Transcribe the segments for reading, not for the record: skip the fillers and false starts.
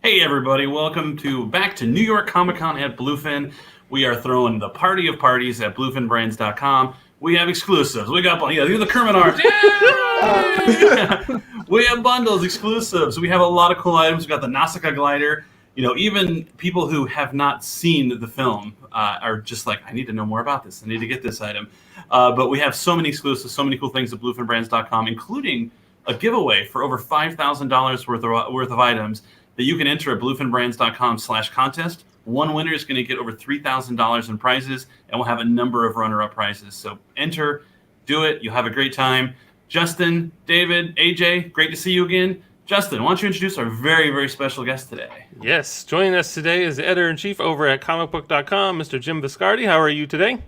Hey everybody, welcome back to New York Comic Con at Bluefin. We are throwing the party of parties at bluefinbrands.com. We have exclusives. We got the Kermit art. Yeah! We have bundles, exclusives. We have a lot of cool items. We got the Nausicaa glider. Even people who have not seen the film are just like, I need to know more about this. I need to get this item. But we have so many exclusives, so many cool things at bluefinbrands.com, including a giveaway for over $5,000 worth of items that you can enter at bluefinbrands.com/contest. One winner is going to get over $3,000 in prizes, and we'll have a number of runner-up prizes. So enter, do it. You'll have a great time. Justin, David, AJ, great to see you again. Justin, why don't you introduce our very, very special guest today? Yes, joining us today is the editor-in-chief over at comicbook.com, Mr. Jim Viscardi. How are you today?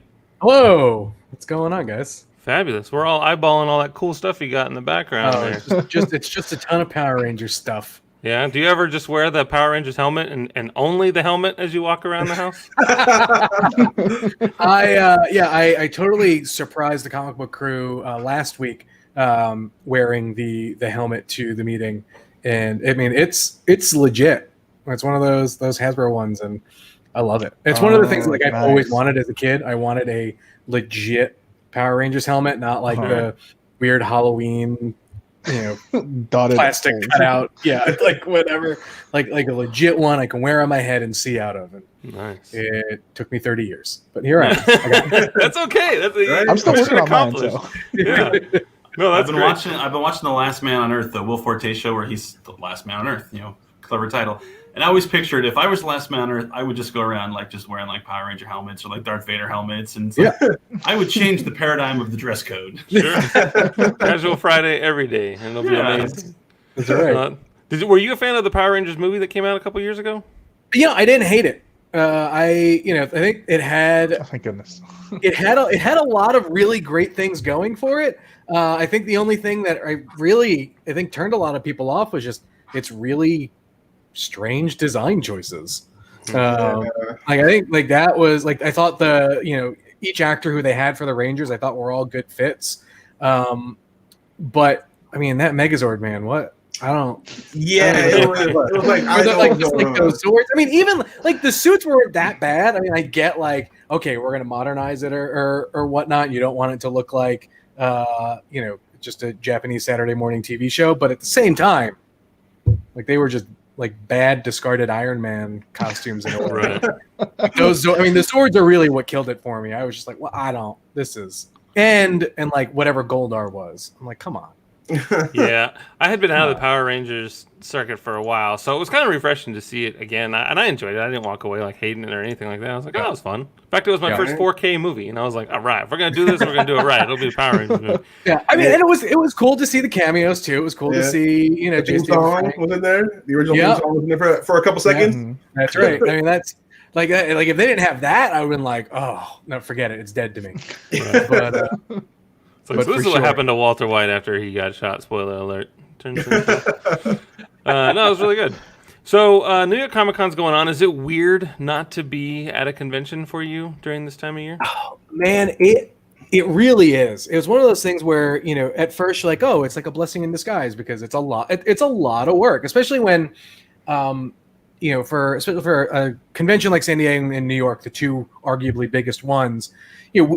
Hello. What's going on, guys? Fabulous. We're all eyeballing all that cool stuff you got in the background there. It's just a ton of Power Rangers stuff. Yeah. Do you ever just wear the Power Rangers helmet and only the helmet as you walk around the house? I totally surprised the comic book crew last week wearing the helmet to the meeting, and I mean it's legit. It's one of those Hasbro ones, and I love it. It's one of the things I've always wanted as a kid. I wanted a legit Power Rangers helmet, not like the weird Halloween, plastic cutout. Yeah, like whatever. Like a legit one I can wear on my head and see out of. And nice. It took me 30 years, but here I am. That's okay. I'm still working on mine. So. Yeah. No, I've been watching The Last Man on Earth, the Will Forte show, where he's the last man on Earth. Clever title. And I always pictured if I was the last man on Earth, I would just go around just wearing Power Ranger helmets or Darth Vader helmets, and I would change the paradigm of the dress code. Sure. Casual Friday every day, and it'll be amazing. That's right. Were you a fan of the Power Rangers movie that came out a couple years ago? I didn't hate it. I think it had. Oh, thank goodness. it had a lot of really great things going for it. I think the only thing that I think turned a lot of people off was just its really strange design choices. I think that was I thought each actor who they had for the Rangers, I thought were all good fits. But I mean that Megazord, man, what? I don't. Yeah, it was those swords. I mean, even the suits weren't that bad. I mean, I get okay, we're gonna modernize it or whatnot. You don't want it to look like just a Japanese Saturday morning TV show, but at the same time, they were just bad discarded Iron Man costumes in a way. Right. The swords are really what killed it for me. I was just this is and whatever Goldar was. I'm like, come on. Yeah, I had been out of the Power Rangers circuit for a while, so it was kind of refreshing to see it again, and I enjoyed it. I didn't walk away hating it or anything like that. I was like, oh, it was fun. In fact, it was my first 4K movie, and I was like, all right, if we're gonna do this, we're gonna do it right. It'll be a Power Rangers movie. Yeah, I mean, and it was cool to see the cameos too. It was cool to see James Song was in there. The original James Song was in there for a couple seconds. Yeah. That's right. I mean, that's if they didn't have that, I would have been oh no, forget it. It's dead to me. Right. But. So this is what happened to Walter White after he got shot. Spoiler alert. No, it was really good. So New York Comic Con's going on. Is it weird not to be at a convention for you during this time of year? Oh, man, it really is. It was one of those things where at first you're like, oh, it's like a blessing in disguise because it's a lot. It's a lot of work, especially when, especially for a convention like San Diego and New York, the two arguably biggest ones.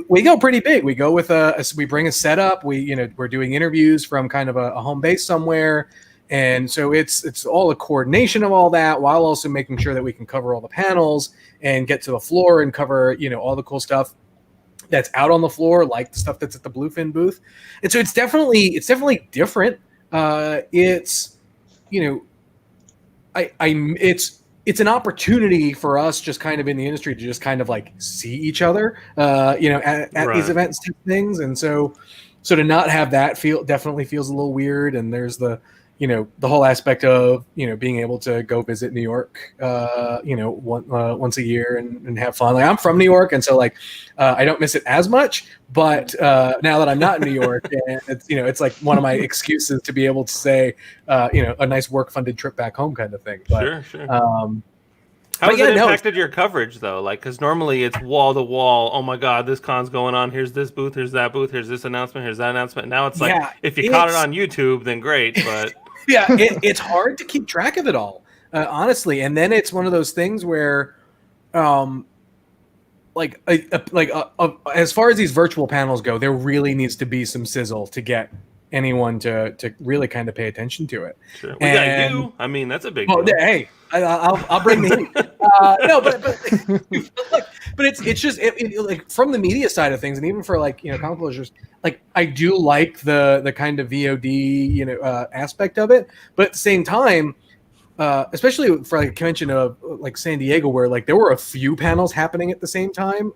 We go pretty big. We go with we bring a setup. We're doing interviews from kind of a home base somewhere, and so it's all a coordination of all that while also making sure that we can cover all the panels and get to the floor and cover all the cool stuff that's out on the floor, like the stuff that's at the Bluefin booth. And so it's definitely different. It's an opportunity for us just kind of in the industry to just kind of see each other, at these events type things. And so to not have that definitely feels a little weird. And there's the whole aspect of, being able to go visit New York, once a year and have fun. I'm from New York. And so I don't miss it as much, but now that I'm not in New York, and it's one of my excuses to be able to say, a nice work funded trip back home kind of thing. But, sure. How has it impacted your coverage, though? Because normally it's wall to wall. Oh, my God, this con's going on. Here's this booth. Here's that booth. Here's this announcement. Here's that announcement. Now it's if you caught it on YouTube, then great. But yeah, it's hard to keep track of it all. honestly. And then it's one of those things where, as far as these virtual panels go, there really needs to be some sizzle to get anyone to really kind of pay attention to it. Sure. We got you. I mean, that's a big deal. Hey, I'll bring the heat. No, but it's just like from the media side of things, and even for like comic publishers, like I do like the kind of VOD aspect of it, but at the same time, especially for like a convention of like San Diego, where like there were a few panels happening at the same time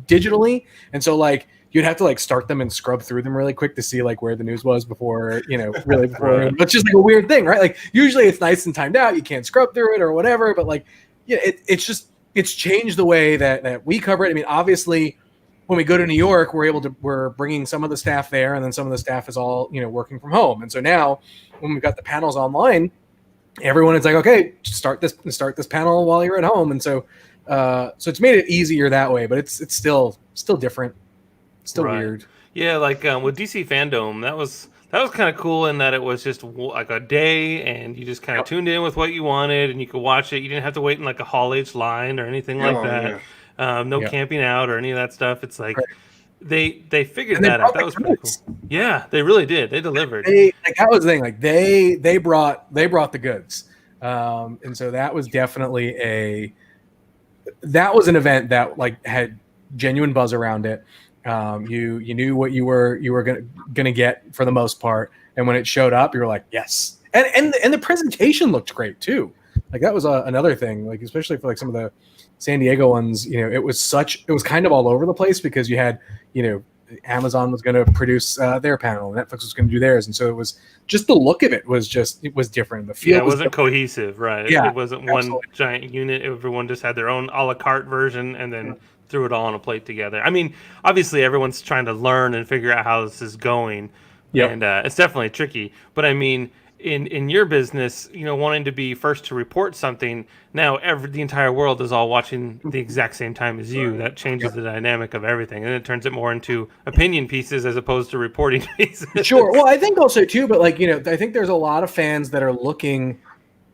digitally, and so like you'd have to like start them and scrub through them really quick to see like where the news was before really before. Right. It's just like a weird thing, right? Like usually it's nice and timed out, you can't scrub through it or whatever, but like it's changed the way that we cover it. I mean, obviously when we go to New York, we're bringing some of the staff there, and then some of the staff is all working from home, and so now when we've got the panels online, everyone is like, okay, start this panel while you're at home, and so it's made it easier that way, but it's still different, still weird. Yeah, like with DC Fandom, that was kind of cool in that it was just like a day, and you just kind of tuned in with what you wanted, and you could watch it. You didn't have to wait in like a Hall H line or anything like that. No camping out or any of that stuff. It's like they figured that out. That was pretty cool. Yeah, they really did. They delivered. That was the thing. Like they brought the goods, and so that was definitely an event that like had genuine buzz around it. You knew what you were gonna get for the most part, and when it showed up, you were like, yes. And the presentation looked great too. Like that was another thing. Like especially for like some of the San Diego ones, it was kind of all over the place because you had Amazon was going to produce their panel, Netflix was going to do theirs, and so it was just the look of it was different. The feel wasn't cohesive, right? Yeah, it wasn't one giant unit. Everyone just had their own a la carte version, and then threw it all on a plate together. I mean, obviously everyone's trying to learn and figure out how this is going, and it's definitely tricky. But I mean, in your business, wanting to be first to report something, now the entire world is all watching the exact same time as you. That changes the dynamic of everything, and it turns it more into opinion pieces as opposed to reporting pieces. Sure. Well, I think also too, but like I think there's a lot of fans that are looking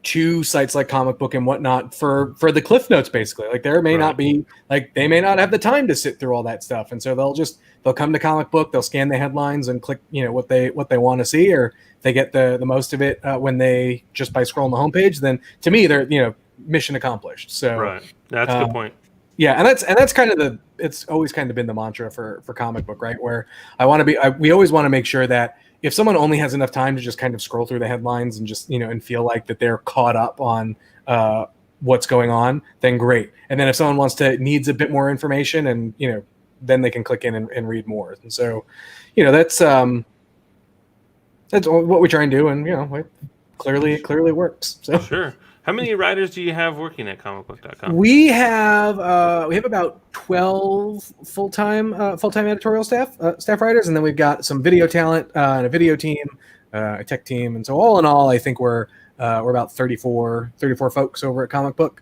to sites like Comic Book and whatnot for the cliff notes, basically. Like there may not be, like they may not have the time to sit through all that stuff, and so they'll come to Comic Book, they'll scan the headlines and click what they want to see, or they get the most of it when they just by scrolling the homepage. Then to me, they're mission accomplished. So right, that's a good point. Yeah, and that's kind of it's always kind of been the mantra for Comic Book, right? Where we always want to make sure that if someone only has enough time to just kind of scroll through the headlines and just and feel like that they're caught up on what's going on, then great. And then if someone needs a bit more information, and then they can click in and read more. And so that's what we try and do, and it clearly works. So sure. How many writers do you have working at comicbook.com? We have about 12 full-time editorial staff writers, and then we've got some video talent and a video team, a tech team, and so all in all, I think we're about 34 folks over at Comic Book.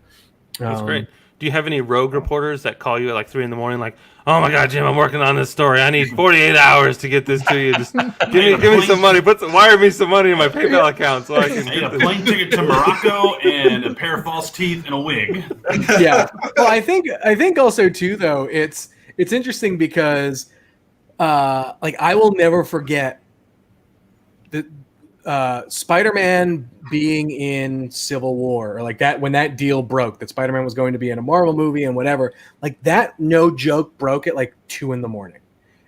That's great. Do you have any rogue reporters that call you at like 3 a.m, like, oh my God, Jim, I'm working on this story. I need 48 hours to get this to you. Just give me some money. Wire me some money in my PayPal account so I can get a plane ticket to Morocco and a pair of false teeth and a wig. Yeah. Well, I think also too though it's interesting because like I will never forget the Spider-Man being in Civil War, or like that when that deal broke that Spider-Man was going to be in a Marvel movie and whatever, like that no joke broke at like 2 a.m,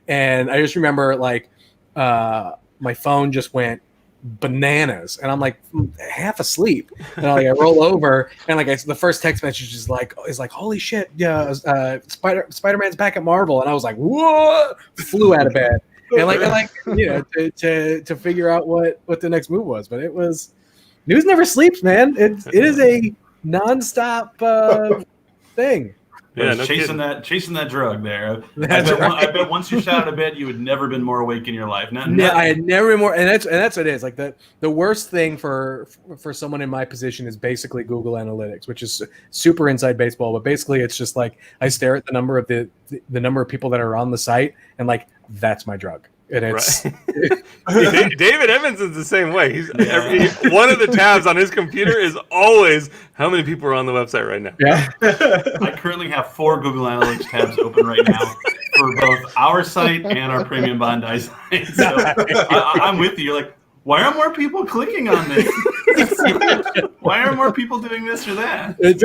and I just remember like my phone just went bananas, and I'm like half asleep, and I roll over, and like the first text message is like holy shit, yeah, Spider-Man's back at Marvel, and I was like what, flew out of bed. And to figure out what the next move was, but it was news never sleeps, man. It is a nonstop thing. Yeah, chasing that drug there. I bet once you shot out of bed, you had never been more awake in your life. I had never been more, and that's what it is. Like the worst thing for someone in my position is basically Google Analytics, which is super inside baseball. But basically, it's just like I stare at the number of the number of people that are on the site, and like that's my drug. and it's David Evans is the same way. He's one of the tabs on his computer is always how many people are on the website right now. Yeah, I currently have 4 Google Analytics tabs open right now for both our site and our Premium Bondi site. So I'm with you. You're like, why are more people clicking on this? Why are more people doing this or that? It's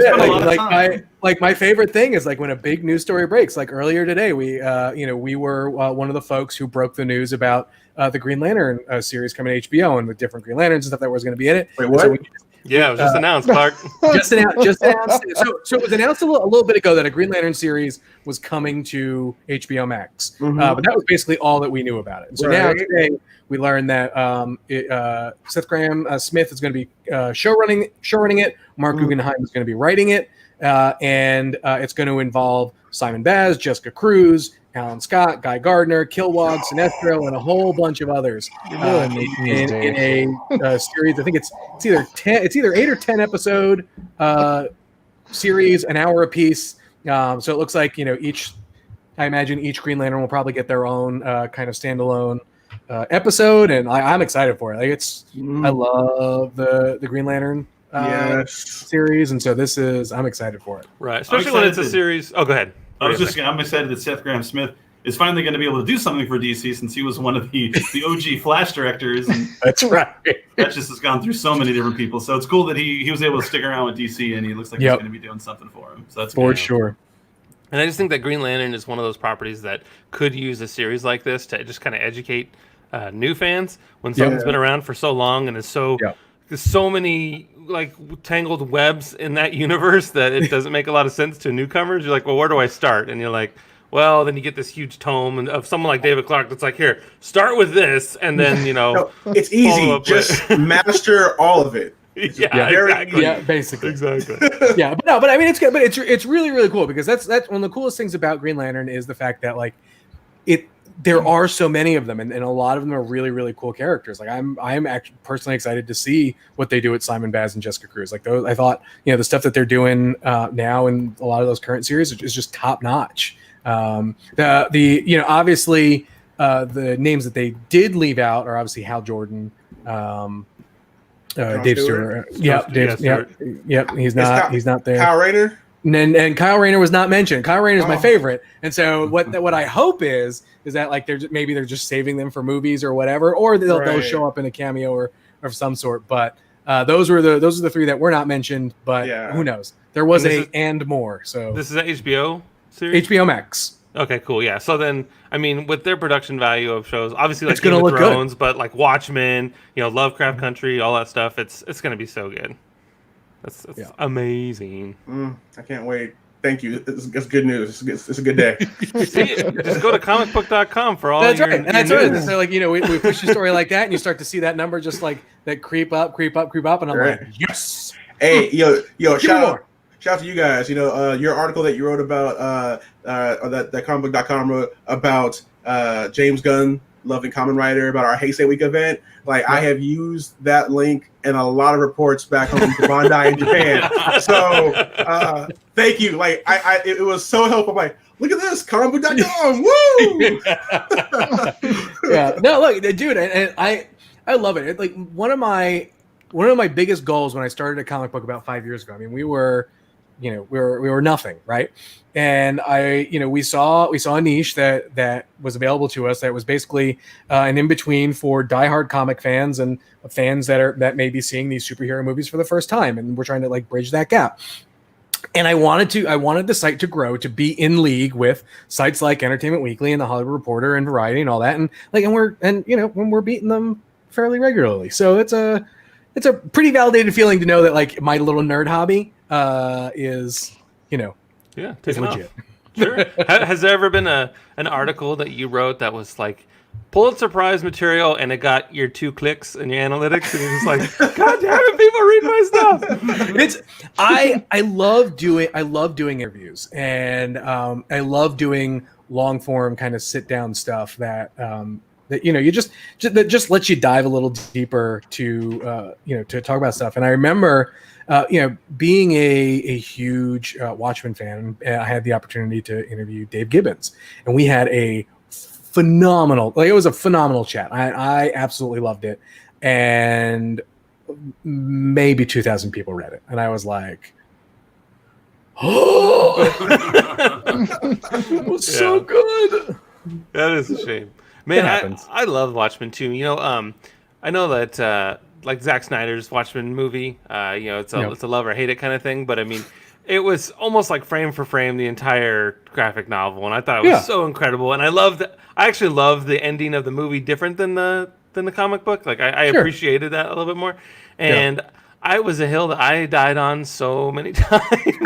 like my favorite thing is like when a big news story breaks. Like earlier today, we were one of the folks who broke the news about the Green Lantern series coming to HBO and with different Green Lanterns and stuff that was going to be in it. Wait, what? So it was just announced, Clark. Just announced. So it was announced a little bit ago that a Green Lantern series was coming to HBO Max. But that was basically all that we knew about it. And so now today we learned that Seth Graham-Smith is going to be showrunning it. Mark Guggenheim is going to be writing it, and it's going to involve Simon Baz, Jessica Cruz, Alan Scott, Guy Gardner, Kilowog, Sinestro, and a whole bunch of others in a series. I think it's either 8 or 10 episode series, an hour apiece. So it looks like I imagine each Green Lantern will probably get their own kind of standalone episode, and I'm excited for it. Like I love the Green Lantern series, and so I'm excited for it. Right, especially when it's a series. Oh, go ahead. I'm excited that Seth Graham-Smith is finally going to be able to do something for DC since he was one of the OG Flash directors. And that's right. That just has gone through so many different people. So it's cool that he was able to stick around with DC, and he looks like he's going to be doing something for him. So that's for sure. And I just think that Green Lantern is one of those properties that could use a series like this to just kind of educate new fans when something's been around for so long and is so there's so many like tangled webs in that universe that it doesn't make a lot of sense to newcomers. You're like, well, where do I start? And you're like, well, then you get this huge tome of someone like David Clark that's like, here, start with this, and then it's easy. Just master all of it. Exactly. Yeah, basically. Exactly. But I mean, it's good. But it's really, really cool because that's one of the coolest things about Green Lantern is the fact that like there are so many of them, and a lot of them are really, really cool characters. Like I'm actually personally excited to see what they do with Simon Baz and Jessica Cruz. Like those, I thought the stuff that they're doing now in a lot of those current series is just top notch. Obviously the names that they did leave out are obviously Hal Jordan. Dave Stewart. He's not there. Kyle Rayner. And Kyle Rayner was not mentioned. Kyle Rayner is my favorite, and so what I hope is that like they're just saving them for movies or whatever, or they'll show up in a cameo or of some sort. But those are the 3 that were not mentioned. But who knows? There was and more. So this is an HBO series. HBO Max. Okay, cool. Yeah. So then, I mean, with their production value of shows, obviously like Game of Thrones, but like Watchmen, Lovecraft Country, all that stuff, it's going to be so good. That's amazing. I can't wait. Thank you. It's good news. It's a good day. Just go to comicbook.com for all that's your, right. And that's right. So like, we push a story like that and you start to see that number just like that creep up. And I'm like, yes. Hey, shout out to you guys. Your article that you wrote about that comicbook.com wrote about James Gunn, Loving Common Writer, about our Heisei Week event. Like I have used that link in a lot of reports back home to Bondi in Japan. So thank you. Like it was so helpful. I'm like, look at this, comicbook.com. Woo! Yeah. No, look, dude, and I love it. Like one of my biggest goals when I started a comic book about 5 years ago. I mean, we were nothing, right? And we saw a niche that was available to us that was basically an in between for diehard comic fans and fans that may be seeing these superhero movies for the first time, and we're trying to like bridge that gap. And I wanted the site to grow to be in league with sites like Entertainment Weekly and The Hollywood Reporter and Variety and all that, and when we're beating them fairly regularly. So it's a pretty validated feeling to know that like my little nerd hobby is legit. Sure. Has there ever been an article that you wrote that was like Pulitzer Prize material and it got your 2 clicks in your analytics and you're just like, God damn it, people read my stuff. I love doing interviews, and I love doing long form kind of sit down stuff that that just lets you dive a little deeper to talk about stuff. And I remember being a huge Watchmen fan, I had the opportunity to interview Dave Gibbons, and we had a phenomenal. Like, it was a phenomenal chat. I absolutely loved it. And maybe 2,000 people read it. And I was like, oh, it was so good. That is a shame. Man, I love Watchmen too. I know that like Zack Snyder's Watchmen movie, it's a love or hate it kind of thing. But I mean, it was almost like frame for frame the entire graphic novel, and I thought it was so incredible. And I actually loved the ending of the movie different than the comic book. Like I appreciated that a little bit more. And I was a hill that I died on so many times.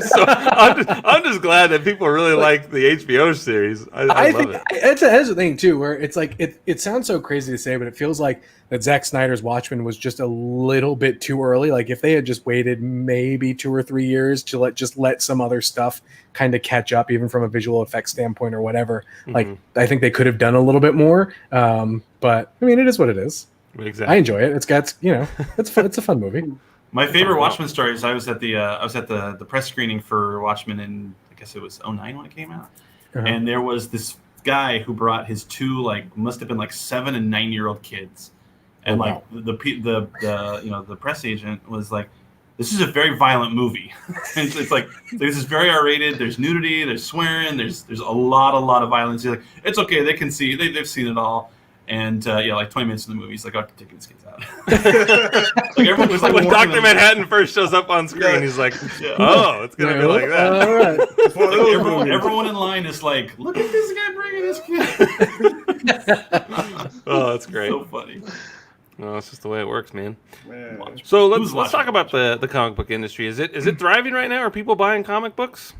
So I'm just glad that people really like the HBO series. I love it. That's the thing too, where it's like it sounds so crazy to say, but it feels like that Zack Snyder's Watchmen was just a little bit too early. Like if they had just waited maybe 2 or 3 years to let some other stuff kind of catch up, even from a visual effects standpoint or whatever. Like I think they could have done a little bit more. But I mean, it is what it is. Exactly. I enjoy it. It's got it's fun. It's a fun movie. My favorite Watchmen story is I was at the press screening for Watchmen in, I guess it was 2009 when it came out, and there was this guy who brought his two must have been 7 and 9-year-old kids, and the press agent was like, "This is a very violent movie." And it's like, this is very R-rated. There's nudity, there's swearing, there's a lot of violence. He's like, "It's okay, they can see, they've seen it all." And 20 minutes in the movie, he's like, "Oh, taking these kids out." Everyone was when Dr. Manhattan first shows up on screen, he's like, "Oh, it's gonna be like that." All right. Everyone in line is like, "Look at this guy bringing this kid." Oh, that's great. So funny. No, it's just the way it works, man. So let's talk about the comic book industry. Is it thriving right now? Are people buying comic books?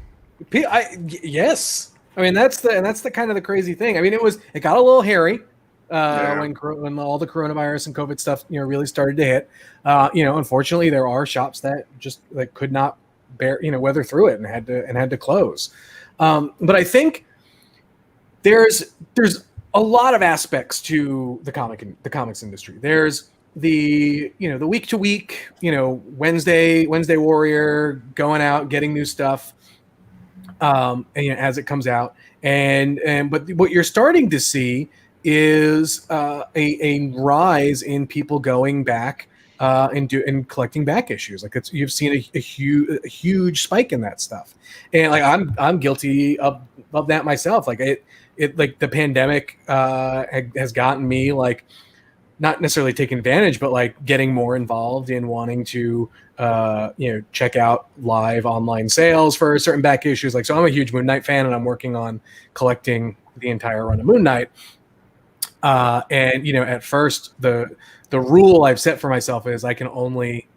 Yes. I mean, that's the kind of the crazy thing. I mean, it got a little hairy. When all the coronavirus and COVID stuff, really started to hit, unfortunately, there are shops that just could not bear, weather through it and had to close. But I think there's a lot of aspects to the comics industry. There's the week to week, Wednesday Warrior, going out, getting new stuff, as it comes out, but what you're starting to see is a rise in people going back and collecting back issues. You've seen a huge spike in that stuff, and I'm guilty of that myself. The pandemic has gotten me not necessarily taking advantage, but getting more involved in wanting to check out live online sales for certain back issues. So I'm a huge Moon Knight fan, and I'm working on collecting the entire run of Moon Knight. At first the rule I've set for myself is I can only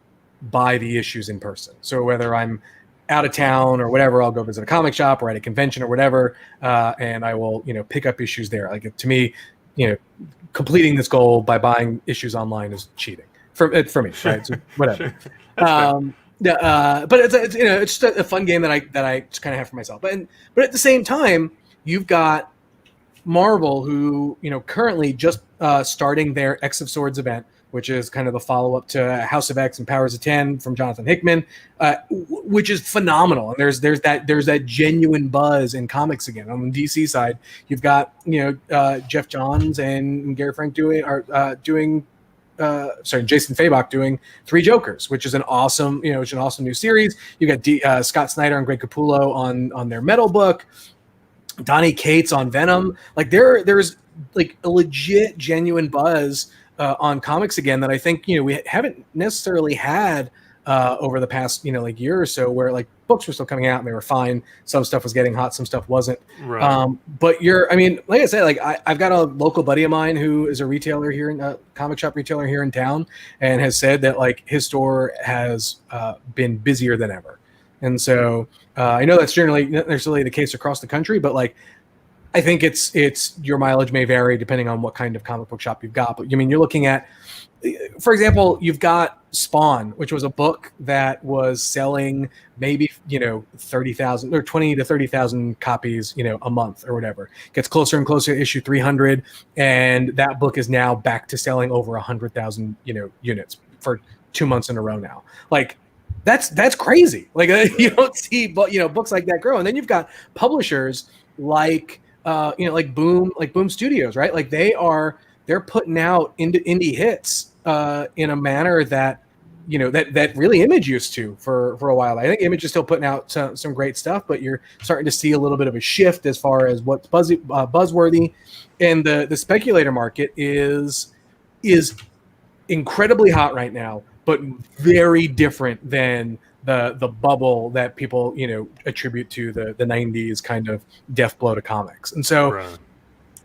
buy the issues in person. So whether I'm out of town or whatever, I'll go visit a comic shop or at a convention or whatever, and I will pick up issues there. To me, completing this goal by buying issues online is cheating for me, right? So whatever. But it's just a fun game that I just kind of have for myself. But at the same time, you've got Marvel, who currently just starting their X of Swords event, which is kind of the follow-up to House of X and Powers of 10 from Jonathan Hickman, which is phenomenal. And there's that genuine buzz in comics again. On the DC side, you've got Jeff Johns and Gary Frank Jason Fabok doing Three Jokers, which is an awesome new series. You got Scott Snyder and Greg Capullo on their Metal book. Donnie Cates on Venom. There's a legit, genuine buzz on comics again that I think we haven't necessarily had over the past year or so, where books were still coming out and they were fine. Some stuff was getting hot, some stuff wasn't. Right. But like I said, I've got a local buddy of mine who is a retailer here in a comic shop retailer here in town, and has said that his store has been busier than ever. And so I know that's generally not necessarily the case across the country, but I think it's your mileage may vary depending on what kind of comic book shop you've got. But you're looking at, for example, you've got Spawn, which was a book that was selling maybe 30,000 or 20 to 30,000 copies a month or whatever. Gets closer and closer to issue 300, and that book is now back to selling over 100,000 units for 2 months in a row now. That's crazy. You don't see books like that grow. And then you've got publishers like like Boom Studios, right? Like they're putting out indie hits in a manner that that really Image used to for a while. I think Image is still putting out some great stuff, but you're starting to see a little bit of a shift as far as what's buzzworthy, and the speculator market is incredibly hot right now, but very different than the bubble that people attribute to the 90s kind of death blow to comics. And so Right.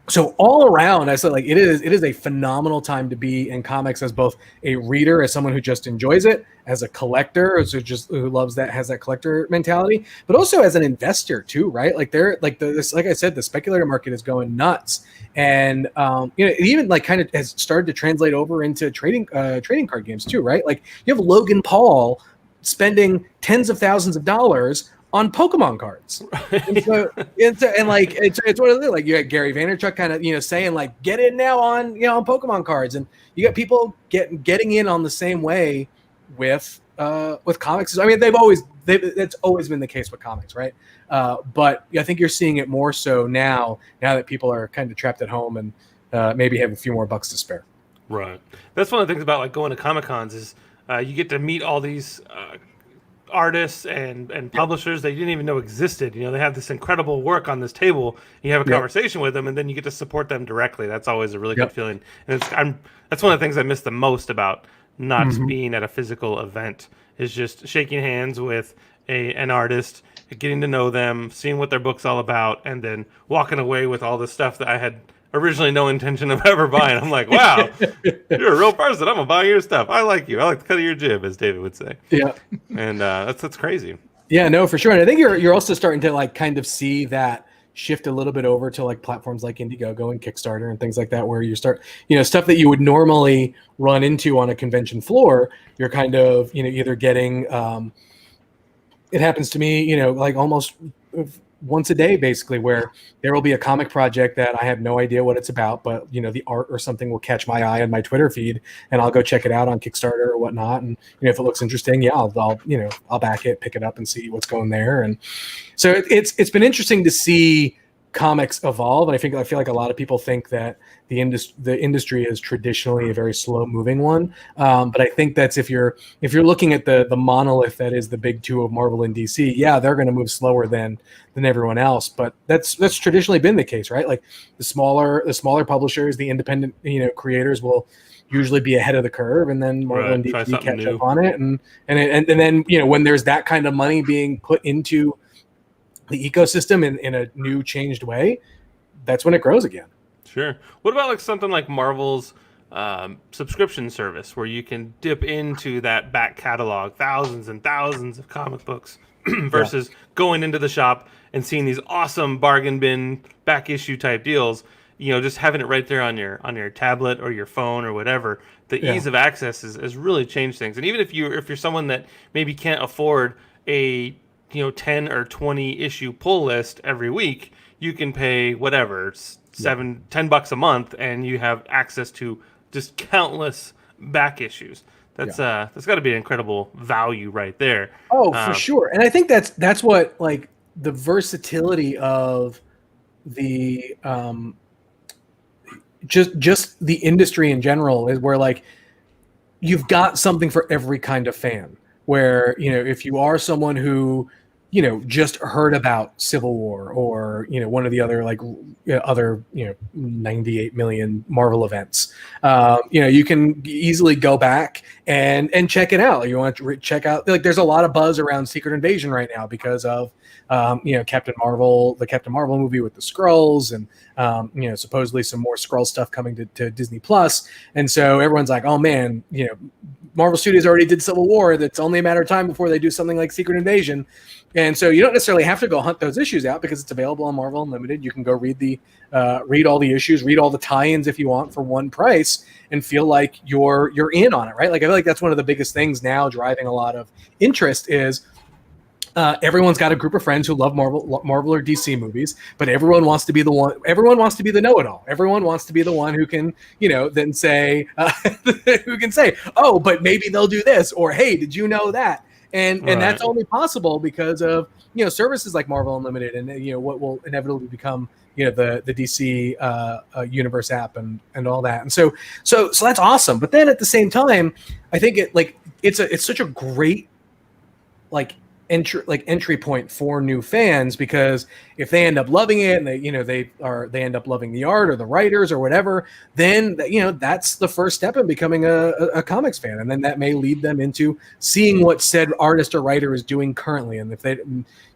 So all around, I said, like, it is a phenomenal time to be in comics as both a reader, as someone who just enjoys it, as a collector, who loves that, has that collector mentality, but also as an investor too, right? Like like I said, the speculator market is going nuts, and it even like kind of has started to translate over into trading card games too, right? Like you have Logan Paul spending tens of thousands of dollars on Pokemon cards. And like it's one of the, like, you got Gary Vaynerchuk kind of saying like, get in now on on Pokemon cards, and you got people getting in on the same way with comics. I mean, that's always been the case with comics, right? But I think you're seeing it more so now that people are kind of trapped at home and maybe have a few more bucks to spare. Right. That's one of the things about like going to Comic Cons is you get to meet all these artists and publishers that you didn't even know existed. They have this incredible work on this table. You have a conversation with them, and then you get to support them directly. That's always a really good feeling. And that's one of the things I miss the most about not being at a physical event, is just shaking hands with an artist, getting to know them, seeing what their book's all about, and then walking away with all the stuff that I had originally no intention of ever buying. I'm like, wow, you're a real person. I'm gonna buy your stuff. I like you. I like the cut of your jib, as David would say. Yeah, and that's crazy. Yeah, no, for sure. And I think you're also starting to like kind of see that shift a little bit over to like platforms like Indiegogo and Kickstarter and things like that, where you start, stuff that you would normally run into on a convention floor. You're kind of, either getting. It happens to me, like almost once a day, basically, where there will be a comic project that I have no idea what it's about, but the art or something will catch my eye on my Twitter feed, and I'll go check it out on Kickstarter or whatnot. And if it looks interesting, I'll back it, pick it up, and see what's going there. And so it's been interesting to see comics evolve. And I feel like a lot of people think that the industry is traditionally a very slow moving one. But I think that's if you're looking at the monolith that is the big two of Marvel and DC, they're going to move slower than everyone else. But that's traditionally been the case, right? Like the smaller publishers, the independent creators will usually be ahead of the curve, and then Marvel and DC catch up on it. And then when there's that kind of money being put into the ecosystem in a new, changed way, that's when it grows again. Sure. What about like something like Marvel's subscription service, where you can dip into that back catalog, thousands and thousands of comic books, versus going into the shop and seeing these awesome bargain bin back issue type deals? Just having it right there on your tablet or your phone or whatever. The ease of access has really changed things. And even if you're someone that maybe can't afford a 10 or 20 issue pull list every week, you can pay whatever, $10 a month, and you have access to just countless back issues. That's got to be an incredible value right there. Oh, for sure. And I think that's what, like, the versatility of the just the industry in general is, where like you've got something for every kind of fan. Where if you are someone who just heard about Civil War or one of the other other 98 million Marvel events, you can easily go back and check it out. You want to check out, like, there's a lot of buzz around Secret Invasion right now because of Captain Marvel, the Captain Marvel movie with the Skrulls, and supposedly some more Skrull stuff coming to Disney Plus. And so everyone's like, oh man, Marvel Studios already did Civil War. That's only a matter of time before they do something like Secret Invasion. And so you don't necessarily have to go hunt those issues out, because it's available on Marvel Unlimited. You can go read all the issues, read all the tie-ins if you want for one price, and feel like you're in on it, right? Like, I feel like that's one of the biggest things now driving a lot of interest is everyone's got a group of friends who love Marvel or DC movies, but everyone wants to be the one. Everyone wants to be the know-it-all. Everyone wants to be the one who can, then say, oh, but maybe they'll do this, or hey, did you know that? and that's only possible because of services like Marvel Unlimited and what will inevitably become the DC universe app and all that. And so that's awesome. But then at the same time, I think it's such a great entry point for new fans, because if they end up loving it and they end up loving the art or the writers or whatever, then that's the first step in becoming a comics fan, and then that may lead them into seeing what said artist or writer is doing currently. And if they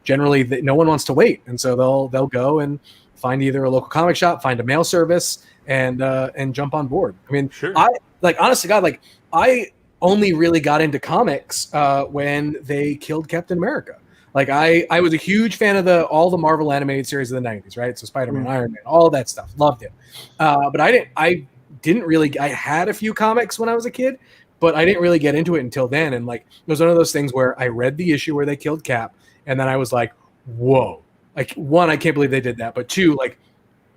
generally no one wants to wait, and so they'll go and find either a local comic shop, find a mail service, and jump on board. I mean, sure. Honest to God, I only really got into comics when they killed Captain America. I was a huge fan of all the Marvel animated series of the 90s, right? So Spider-Man, Iron Man, all that stuff. Loved it. But I didn't really, I had a few comics when I was a kid, but I didn't really get into it until then. And it was one of those things where I read the issue where they killed Cap, and then I was like, whoa. One, I can't believe they did that. But two,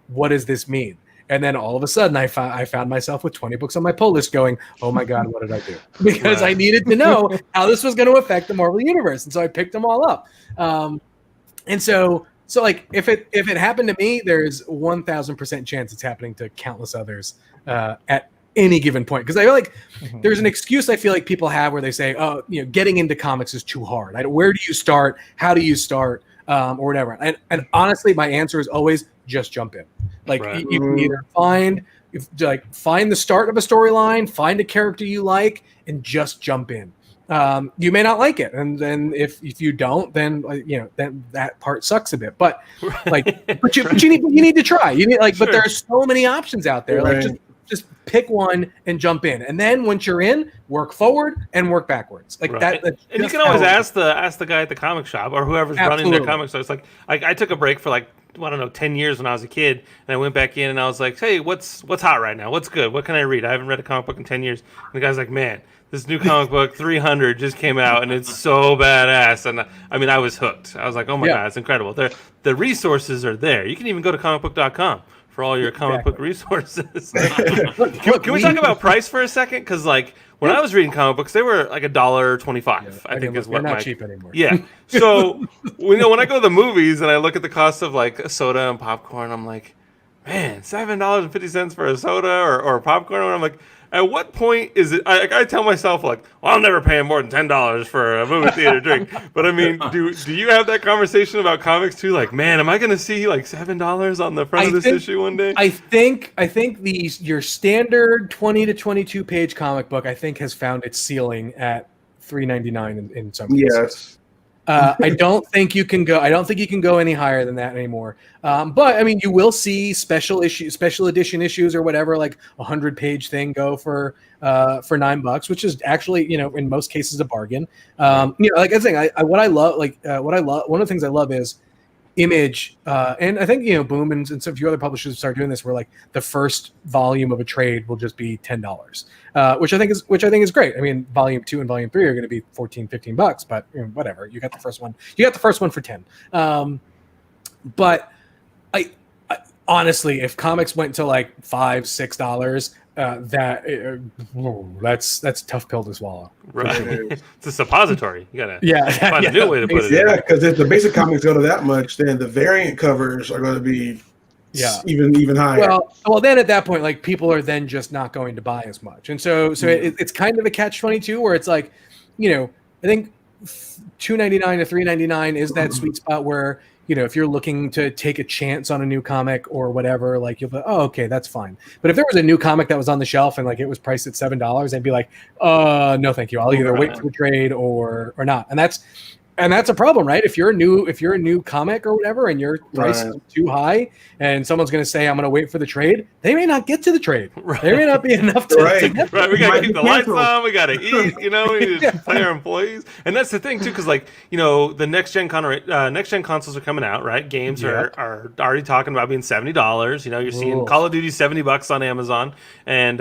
what does this mean? And then all of a sudden, I found myself with 20 books on my pull list going, oh my God, what did I do? Because I needed to know how this was going to affect the Marvel Universe. And so I picked them all up. And so if it happened to me, there's 1,000% chance it's happening to countless others at any given point. Because I feel there's an excuse I feel like people have where they say, oh, getting into comics is too hard. Where do you start? How do you start? Or whatever. And honestly, my answer is always just jump in. You can either find the start of a storyline, find a character you like, and just jump in. You may not like it, and then if you don't, then then that part sucks a bit. But but you need to try. You need but there's so many options out there. Just pick one and jump in, and then once you're in, work forward and work backwards. That. And you can always ask the guy at the comic shop or whoever's running their comic store. It's I took a break for 10 years when I was a kid, and I went back in and I was like, hey, what's hot right now? What's good? What can I read? I haven't read a comic book in 10 years. And the guy's like, man, this new comic book 300 just came out and it's so badass. And I was hooked. I was like, oh my God, it's incredible. The resources are there. You can even go to comicbook.com for all your comic book resources. Can we talk about price for a second? Because when I was reading comic books, they were $1.25. I think is what not cheap anymore. Yeah. So when I go to the movies and I look at the cost of a soda and popcorn, I'm like, man, $7.50 for a soda or popcorn. And I'm like, at what point is it? I tell myself well, I'm never paying more than $10 for a movie theater drink. But I mean, do you have that conversation about comics too? Man, am I going to see $7 on the front of this issue one day? I think your standard 20 to 22 page comic book has found its ceiling at $3.99 in some cases. Yes. I don't think you can go any higher than that anymore. But I mean, you will see special edition issues or whatever, a 100-page thing go for $9, which is actually, in most cases a bargain. Like I was saying, one of the things I love is Image, and I think Boom and some few other publishers start doing this, where the first volume of a trade will just be $10, which I think is great. I mean, volume 2 and volume 3 are going to be $14-15, but whatever. You got the first one. You got the first one for 10. But I honestly, if comics went to $5-6, that's a tough pill to swallow. Right. It's a suppository. You gotta find a new way to put it. Yeah, because if the basic comics go to that much, then the variant covers are going to be even higher. Well, then at that point, people are then just not going to buy as much, and so it's kind of a catch-22 where it's I think $2.99 to $3.99 is that sweet spot where if you're looking to take a chance on a new comic or whatever, you'll be, oh, okay, that's fine. But if there was a new comic that was on the shelf and it was priced at $7, I'd be like, no, thank you. I'll either wait for the trade or not. And that's a problem, right? If you're a new comic or whatever, and your price is too high, and some's going to say, I'm going to wait for the trade, they may not get to the trade. Right. There may not be enough to get right. We got to keep the lights on. We got to eat. We need to pay our employees. And that's the thing too, because the next gen consoles are coming out, right? Games are already talking about being $70. You're seeing Call of Duty $70 on Amazon, and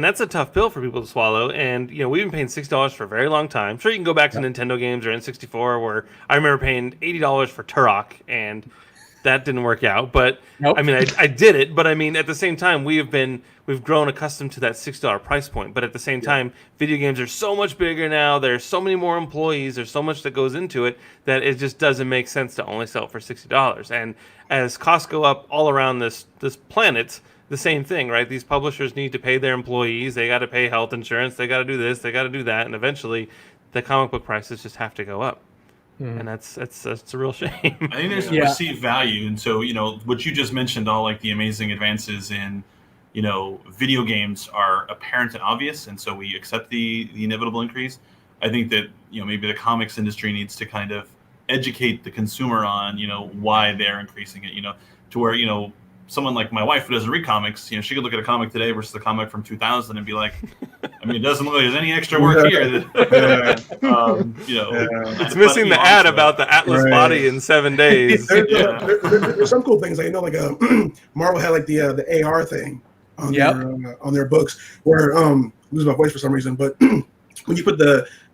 that's a tough pill for people to swallow. And we've been paying $60 for a very long time. Sure, you can go back to Nintendo games or N64, where I remember paying $80 for Turok, and that didn't work out. But Nope. I mean, I did it. But I mean, at the same time, we've grown accustomed to that $60 price point. But at the same time, video games are so much bigger now. There's so many more employees. There's so much that goes into it that it just doesn't make sense to only sell it for $60. And as costs go up all around this planet, the same thing, right? These publishers need to pay their employees. They got to pay health insurance. They got to do this. They got to do that. And eventually, the comic book prices just have to go up. And that's a real shame. I think there's a perceived value, and so what you just mentioned, all like the amazing advances in video games are apparent and obvious, and so we accept the inevitable increase. I think that maybe the comics industry needs to kind of educate the consumer on why they're increasing it. To where someone like my wife who doesn't read comics, she could look at a comic today versus the comic from 2000 and be like, I mean, it doesn't look like there's any extra work here. It's missing the ad about the Atlas body in 7 days. There's some cool things. Like Marvel had like the AR thing on their books where lose my voice for some reason, but when you put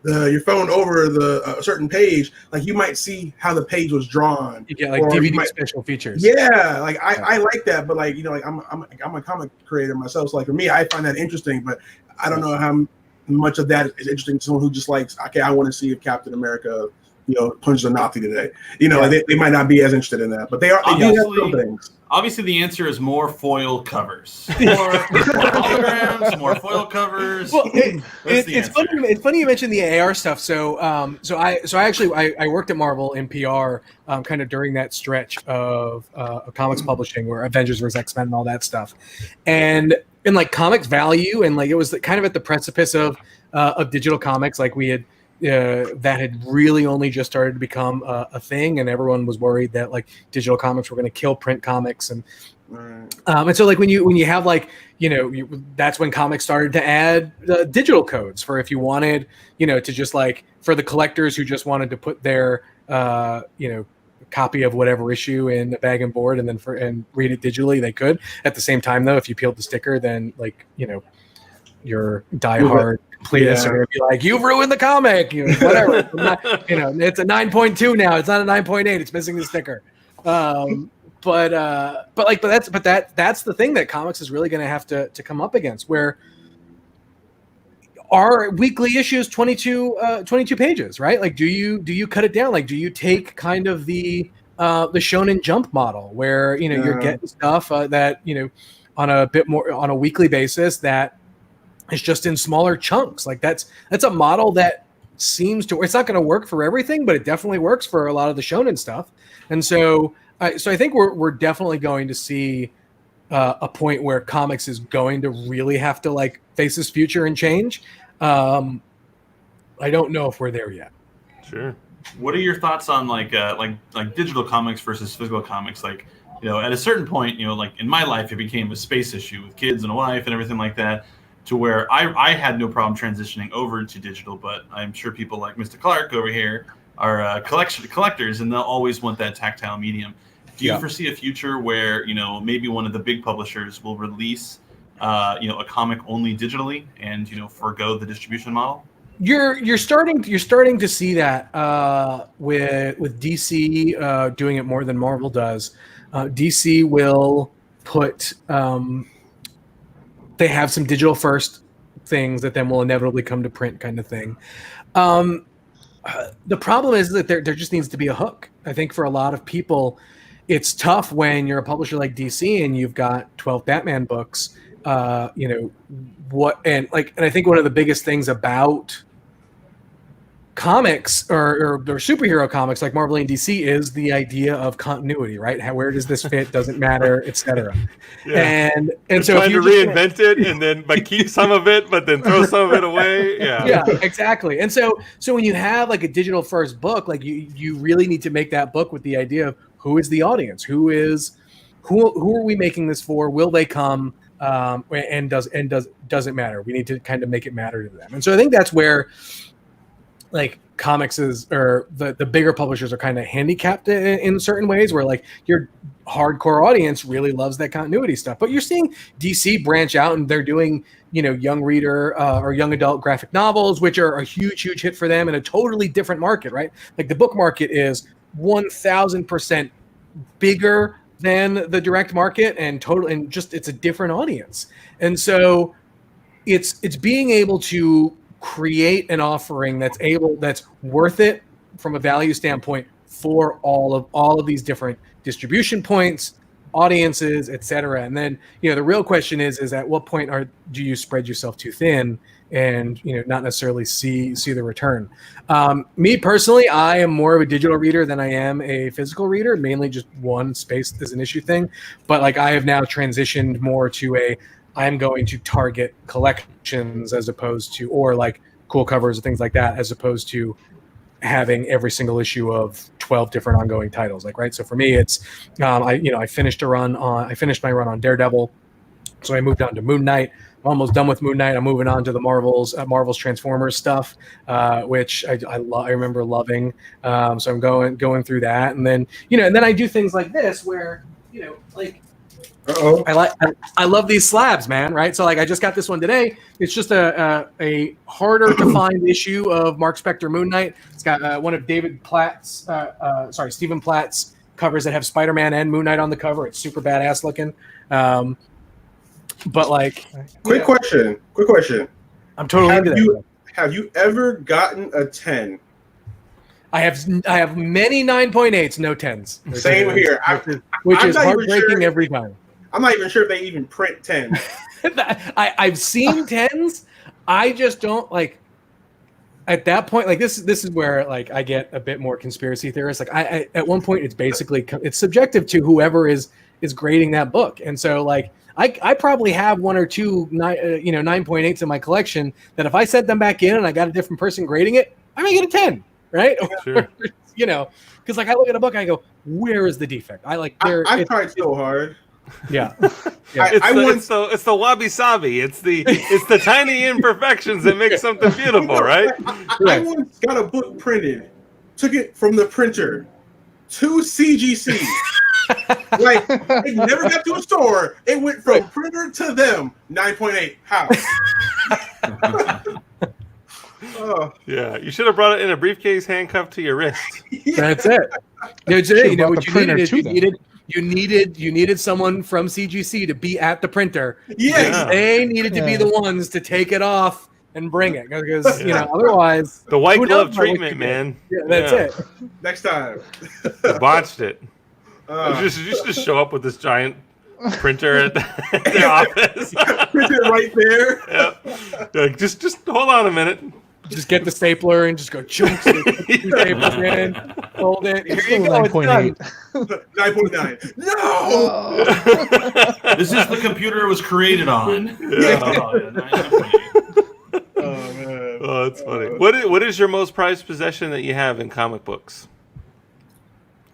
your phone over a certain page, like you might see how the page was drawn. You get like DVD special features. Yeah, like I like that, but like I'm a comic creator myself, so like for me, I find that interesting, but I don't know how much of that is interesting to someone who just likes. Okay, I want to see if Captain America, punches a Nazi today. Like they might not be as interested in that, but they do have some things. Obviously, the answer is more foil covers, more holograms, more foil covers. Well, it's funny you mentioned the AR stuff. So I actually worked at Marvel in PR, kind of during that stretch of comics publishing, where Avengers vs. X-Men and all that stuff, and like comics value, and like it was kind of at the precipice of digital comics, like we had. That had really only just started to become a thing, and everyone was worried that like digital comics were going to kill print comics, and so like when you have like that's when comics started to add digital codes for if you wanted to just like for the collectors who just wanted to put their copy of whatever issue in a bag and board and then and read it digitally, they could. At the same time though, if you peeled the sticker, then like your diehard completists are going to be like, you've ruined the comic, whatever. It's a 9.2 now. It's not a 9.8. It's missing the sticker. But that's the thing that comics is really going to have to come up against, where our weekly issue is 22 pages, right? Like, do you cut it down? Like, do you take kind of the Shonen Jump model where you're getting stuff that on a weekly basis that is just in smaller chunks? Like that's a model that seems to, it's not going to work for everything, but it definitely works for a lot of the shonen stuff. And so I think we're definitely going to see a point where comics is going to really have to like face this future and change. I don't know if we're there yet. Sure. What are your thoughts on like digital comics versus physical comics? Like, at a certain point, like in my life, it became a space issue with kids and a wife and everything like that, to where I had no problem transitioning over to digital, but I'm sure people like Mr. Clark over here are collectors, and they'll always want that tactile medium. Do you foresee a future where maybe one of the big publishers will release a comic only digitally and forego the distribution model? You're starting to see that with DC doing it more than Marvel does. DC will put they have some digital first things that then will inevitably come to print kind of thing. The problem is that there just needs to be a hook. I think for a lot of people, it's tough when you're a publisher like DC and you've got 12 Batman books. And I think one of the biggest things about comics or superhero comics like Marvel and DC is the idea of continuity, right? Where does this fit? Doesn't matter, etc. And so trying to reinvent it and then but keep some of it, but then throw some of it away. Yeah, exactly. And so when you have like a digital first book, like you really need to make that book with the idea of who is the audience, who are we making this for? Will they come? And doesn't matter. We need to kind of make it matter to them. And so I think that's where like comics or the bigger publishers are kind of handicapped in certain ways, where like your hardcore audience really loves that continuity stuff. But you're seeing DC branch out and they're doing, young reader or young adult graphic novels, which are a huge hit for them in a totally different market, right? Like the book market is 1000% bigger than the direct market and just it's a different audience. And so it's being able to create an offering that's worth it from a value standpoint for all of these different distribution points, audiences, etc. And then, the real question is at what point do you spread yourself too thin and, not necessarily see the return? Me personally, I am more of a digital reader than I am a physical reader, mainly just one, space is an issue thing. But like I have now transitioned more to I'm going to target collections as opposed to, or like cool covers and things like that, as opposed to having every single issue of 12 different ongoing titles. Like, right. So for me, it's, I finished my run on Daredevil. So I moved on to Moon Knight. I'm almost done with Moon Knight. I'm moving on to the Marvel's Transformers stuff, which I remember loving. So I'm going through that. And then, and then I do things like this where, like, I love these slabs, man. Right. So like I just got this one today. It's just a harder to find issue of Mark Spector Moon Knight. It's got one of Stephen Platt's covers that have Spider-Man and Moon Knight on the cover. It's super badass looking. But like, quick question. I'm totally into that. Have you ever gotten a 10? I have many 9.8s, no 10s. Same here. Which is heartbreaking every time. I'm not even sure if they even print 10. I've seen 10s. I just don't like. At that point, like this is where like I get a bit more conspiracy theorist. Like I at one point it's subjective to whoever is grading that book, and so like I probably have one or two 9.8s in my collection that if I set them back in and I got a different person grading it, I may get a 10, right? Sure. Because like I look at a book and I go, where is the defect? I've tried so hard. Yeah. It's the wabi-sabi. It's the tiny imperfections that make something beautiful, right? I once got a book printed, took it from the printer to CGC. Like it never got to a store. It went from printer to them. 9.8. How? Yeah, you should have brought it in a briefcase handcuffed to your wrist. That's it. You needed someone from CGC to be at the printer. Yes. They needed to be the ones to take it off and bring it because otherwise the white glove treatment, man. Yeah, that's it. Next time. Botched it. You just show up with this giant printer at their office. Print it right there. Yeah. Like, just hold on a minute. Just get the stapler and just go chunks it. Staples in, hold it. Here you go. 9.8. 9.9. No. This is the computer it was created on. Yeah. 9.8. Oh man. Oh, that's funny. What is your most prized possession that you have in comic books?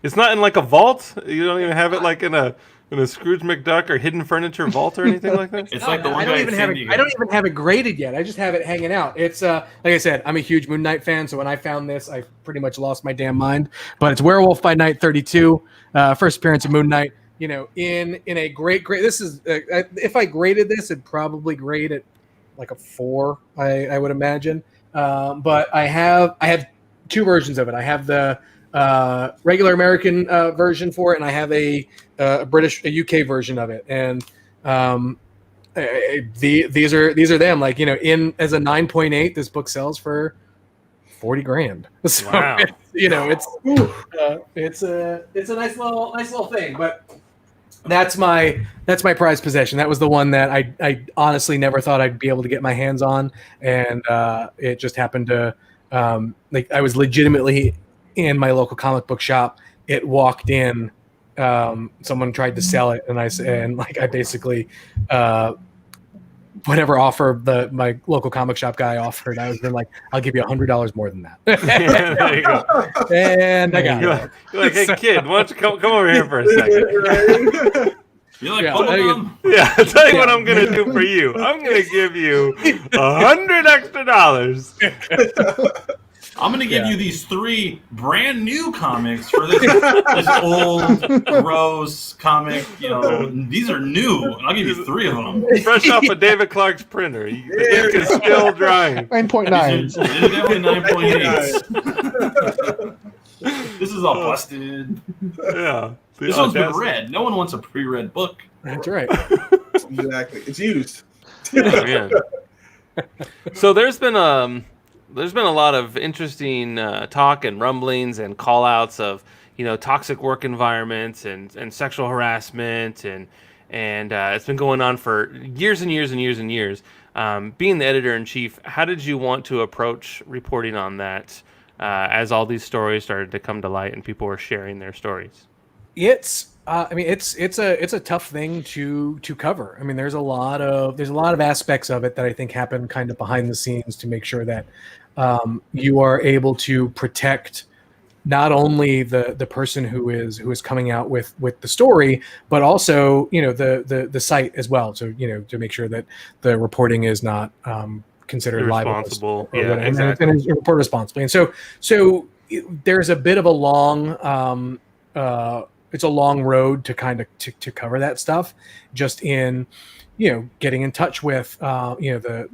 It's not in like a vault. You don't even have it like in a Scrooge McDuck or hidden furniture vault or anything like that. It's like the one I don't even have it graded yet. I just have it hanging out. It's like I said, I'm a huge Moon Knight fan, so when I found this, I pretty much lost my damn mind. But it's Werewolf by Night 32, first appearance of Moon Knight. In a great. This is if I graded this, it'd probably grade it like a 4. I would imagine. But I have two versions of it. I have the regular American version for it, and I have a UK version of it. And these are them. Like as a 9.8, this book sells for $40,000. So wow. It's a nice little thing. But that's my prized possession. That was the one that I honestly never thought I'd be able to get my hands on, and it just happened to I was legitimately in my local comic book shop. It walked in, someone tried to sell it, and I basically whatever offer my local comic shop guy offered, I was been like, I'll give you $100 more than that. There you go. And I got it. You're like, hey kid, why don't you come over here for a second? You like bubblegum? Yeah, I'll tell you what I'm gonna do for you. I'm gonna give you $100 extra. I'm going to give you these 3 brand new comics for this old, gross comic. These are new, and I'll give you 3 of them. Fresh off of David Clark's printer. The ink is still drying. 9.9. These are definitely 9.8s. This is all busted. Yeah. This one's been read. No one wants a pre-read book. That's right. Exactly. It's used. Oh, man. So there's been a lot of interesting talk and rumblings and call-outs of toxic work environments and sexual harassment and it's been going on for years and years and years and years. Being the editor-in-chief, how did you want to approach reporting on that as all these stories started to come to light and people were sharing their stories? It's a tough thing to cover. I mean, there's a lot of aspects of it that I think happen kind of behind the scenes to make sure that you are able to protect not only the person who is coming out with the story, but also the site as well. So to make sure that the reporting is not considered libelous or yeah, exactly. and report responsibly. And so there's a bit of a long it's a long road to kind of to cover that stuff, just in getting in touch with the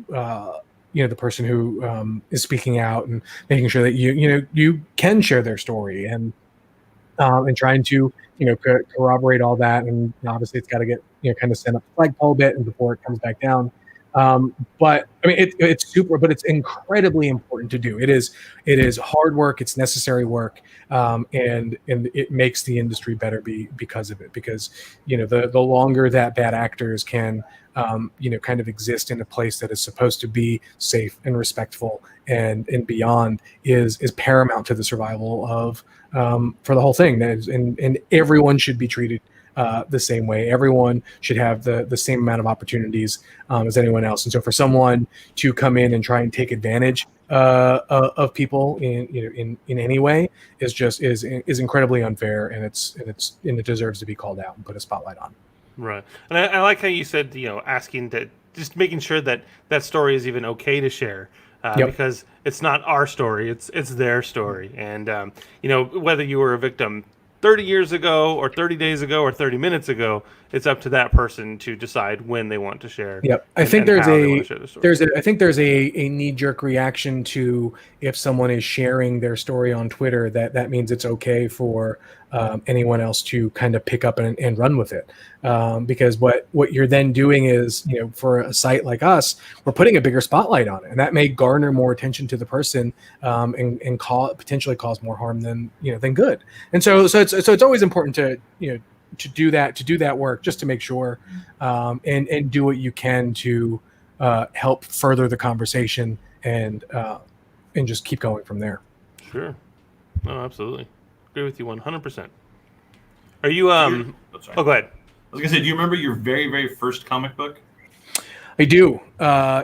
person who is speaking out and making sure that you can share their story and trying to corroborate all that. And obviously it's got to get kind of sent up the flagpole a bit and before it comes back down. But I mean, it's super, but it's incredibly important to do. It is hard work. It's necessary work. And it makes the industry better because of it, because, the longer that bad actors can, kind of exist in a place that is supposed to be safe and respectful and beyond is paramount to the survival of, for the whole thing. And everyone should be treated the same way. Everyone should have the same amount of opportunities as anyone else. And so for someone to come in and try and take advantage of people in any way is incredibly unfair, and it deserves to be called out and put a spotlight on. Right. And I like how you said, asking that, just making sure that story is even okay to share. Because it's not our story, it's their story. And, whether you were a victim 30 years ago or 30 days ago or 30 minutes ago, it's up to that person to decide when they want to share. Yep. I think there's a knee-jerk reaction to if someone is sharing their story on Twitter that means it's okay for anyone else to kind of pick up and run with it. Because what you're then doing is, for a site like us, we're putting a bigger spotlight on it, and that may garner more attention to the person and potentially cause more harm than good. And so it's always important to do that work, just to make sure and do what you can to help further the conversation and just keep going from there. Sure. No, absolutely. Agree with you 100%. Are you go ahead. I was gonna say, do you remember your very, very first comic book? I do.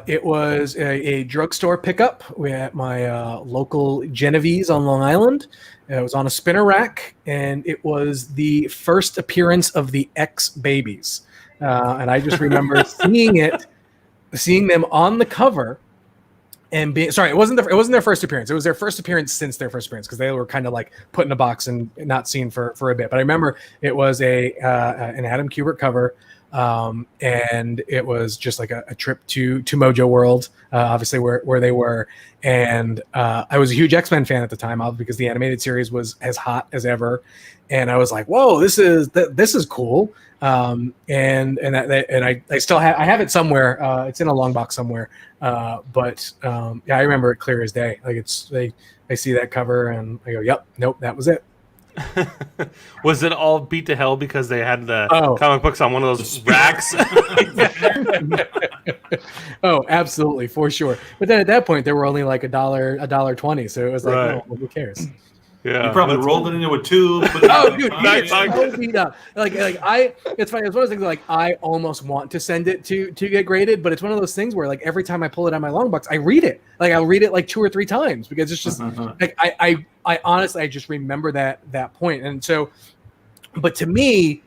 It was a drugstore pickup at my local Genovese on Long Island. It was on a spinner rack, and it was the first appearance of the X-Babies. And I just remember seeing them on the cover, and being sorry, it wasn't their first appearance. It was their first appearance since their first appearance, because they were kind of like put in a box and not seen for a bit. But I remember it was an Adam Kubert cover. And it was just like a trip to Mojo World, obviously where they were. And I was a huge X-Men fan at the time, because the animated series was as hot as ever. And I was like, whoa, this is cool. And I still have it somewhere. It's in a long box somewhere. But I remember it clear as day. Like I see that cover and I go, yep, nope, that was it. Was it all beat to hell because they had the comic books on one of those racks? Oh, absolutely, for sure. But then at that point, they were only like $1.20, so it was like, right. well, who cares? Yeah, you probably rolled it into a tube. Oh, dude, so beat up. It's funny. It's one of those things like I almost want to send it to get graded, but it's one of those things where like every time I pull it out of my long box, I read it. Like I'll read it like 2 or 3 times because it's just like I honestly I just remember that point. And so, but to me,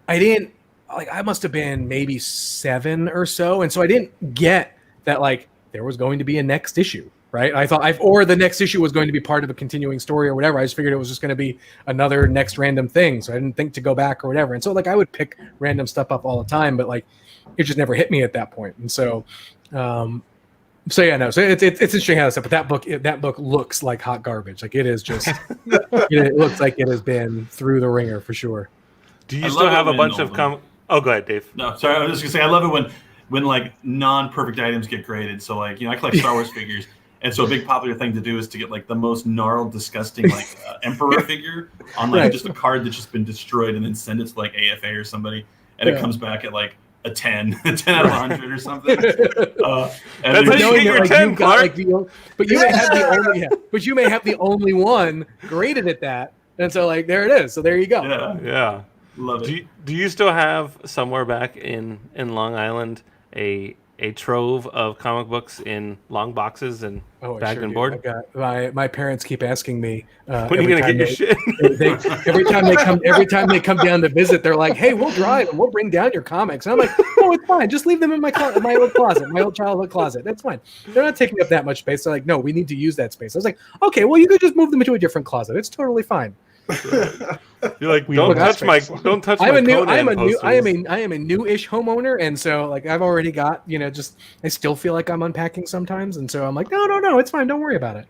I must have been maybe 7 or so, and so I didn't get that like there was going to be a next issue. Right. I thought or the next issue was going to be part of a continuing story or whatever. I just figured it was just going to be another next random thing. So I didn't think to go back or whatever. And so like I would pick random stuff up all the time, but like it just never hit me at that point. And so So it's interesting how that's up, but that book looks like hot garbage. Like it is just, it looks like it has been through the ringer for sure. Do you still have a bunch of Oh, go ahead, Dave. No, sorry, I was just gonna say I love it when like non-perfect items get graded. So like I collect Star Wars figures, and so a big popular thing to do is to get like the most gnarled, disgusting like Emperor figure on like just a card that's just been destroyed, and then send it to like AFA or somebody, and it comes back at like a 10 out of 100 or something. That's how you get your 10, Clark. But you may have the only one graded at that, and so like there it is. So there you go. Yeah. Love it. Do you still have somewhere back in Long Island a trove of comic books in long boxes and bag and board? I've got, my parents keep asking me when are you gonna get your shit? Every time they come down to visit, they're like, "Hey, we'll drive and we'll bring down your comics." And I'm like, "Oh, it's fine. Just leave them in my old closet, my old childhood closet. That's fine. They're not taking up that much space." They're like, "No, we need to use that space." I was like, "Okay, well, you could just move them into a different closet. It's totally fine." You're like, don't touch my posters. I am a new-ish homeowner, and so like I've already got I still feel like I'm unpacking sometimes, and so I'm like, no, it's fine. Don't worry about it.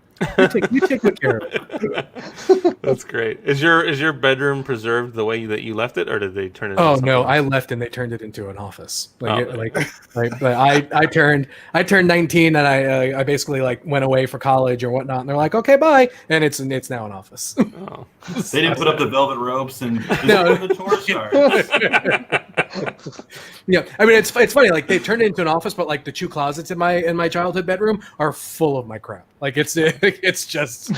You take good care of it. That's great. Is your bedroom preserved the way that you left it, or did they turn it? Oh no, I left and they turned it into an office. I turned 19 and I basically like went away for college or whatnot, and they're like, okay, bye, and it's now an office. Oh. They didn't put up the velvet ropes and the tour stars. Yeah, I mean it's funny. Like they turned it into an office, but like the two closets in my childhood bedroom are full of my crap. Like it's just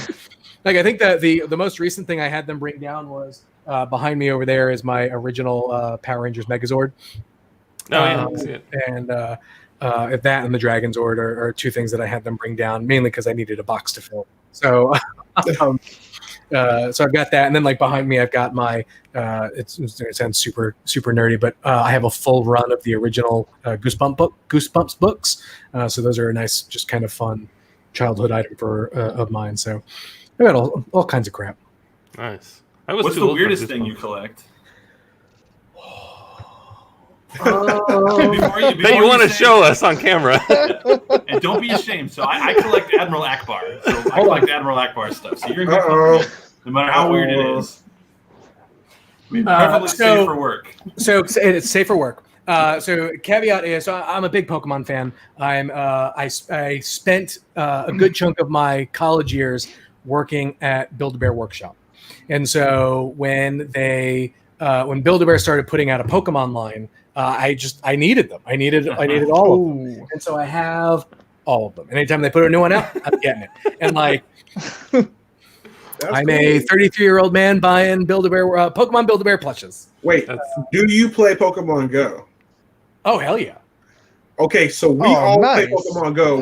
like I think that the most recent thing I had them bring down was behind me over there is my original Power Rangers Megazord. Oh yeah, I see it. And that and the Dragon Zord are two things that I had them bring down mainly because I needed a box to fill. So. So I've got that, and then like behind me, I've got my. It sounds super nerdy, but I have a full run of the original Goosebumps books. So those are a nice, just kind of fun childhood item of mine. So I've got all kinds of crap. Nice. What's the weirdest thing you collect? That you want to show us on camera. And don't be ashamed. So I collect Admiral Akbar. So I collect Admiral Akbar stuff. So you're in good company, no matter how weird it is. I mean, preferably safe for work. So it's safe for work. So caveat is, so I'm a big Pokemon fan. I spent a good chunk of my college years working at Build-A-Bear Workshop, and so when Build-A-Bear started putting out a Pokemon line, I needed them. I needed all of them, and so I have all of them. And anytime they put a new one out, I'm getting it. And like, I'm a 33-year-old man buying Build-A-Bear Pokemon Build-A-Bear plushes. Wait, do you play Pokemon Go? Oh hell yeah! Okay, so we all play Pokemon Go.